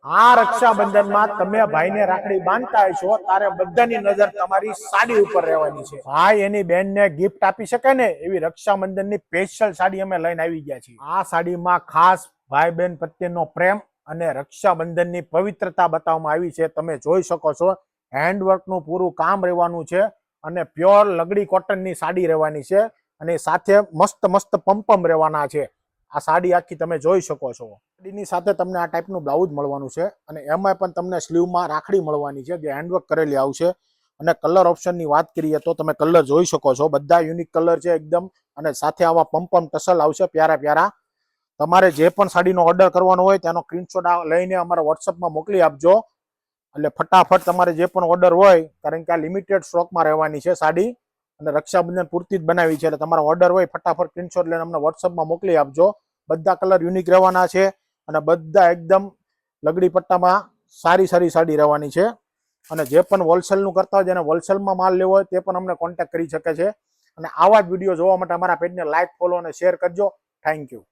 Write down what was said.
આ રક્ષાબંધનમાં તમે ભાઈને રાખડી બાંધતા છો ત્યારે બધાની નજર તમારી સાડી ઉપર રહેવાની છે। ભાઈ એની બેનને ગિફ્ટ આપી શકે ને એવી રક્ષાબંધનની સ્પેશિયલ સાડી અમે લઈને આવી ગયા છીએ। આ સાડીમાં ખાસ ભાઈ બહેન પ્રત્યેનો પ્રેમ અને રક્ષાબંધનની પવિત્રતા બતાવવામાં આવી છે। તમે જોઈ શકો છો હેન્ડવર્કનું પૂરું કામ રહેવાનું છે અને પ્યોર લગડી કોટનની સાડી રહેવાની છે અને સાથે મસ્ત મસ્ત પંપમ રહેવાના છે। આ સાડી આખી તમે જોઈ શકો છો। સાડીની સાથે તમને આ ટાઈપનું બ્લાઉઝ મળવાનું છે અને એમાં પણ તમને સ્લીવમાં રાખડી મળવાની છે જે હેન્ડવર્ક કરેલી આવશે। અને કલર ઓપ્શનની વાત કરીએ તો તમે કલર જોઈ શકો છો, બધા યુનિક કલર છે એકદમ, અને સાથે આવા પંપમ ટસલ આવશે પ્યારા પ્યારા। તમારે જે પણ સાડીનો ઓર્ડર કરવાનો હોય તેનો સ્ક્રીનશોટ લઈને અમારા વોટ્સઅપમાં મોકલી આપજો એટલે ફટાફટ તમારે જે પણ ઓર્ડર હોય, કારણ કે આ લિમિટેડ સ્ટોકમાં રહેવાની છે સાડી અને રક્ષાબંધન પૂરતી જ બનાવી છે, એટલે તમારો ઓર્ડર હોય ફટાફટ સ્ક્રીનશોટ લઈને અમને વોટ્સઅપમાં મોકલી આપજો। બધા કલર યુનિક રહેવાના છે અને બધા એકદમ લગડી પટ્ટામાં સારી સાડી રહેવાની છે। અને જે પણ હોલસેલનું કરતા હોય, જેને હોલસેલમાં માલ લેવો હોય તે પણ અમને કોન્ટેક્ટ કરી શકે છે। અને આવા જ વિડીયો જોવા માટે અમારા પેજને લાઈક, ફોલો અને શેર કરજો। Thank you.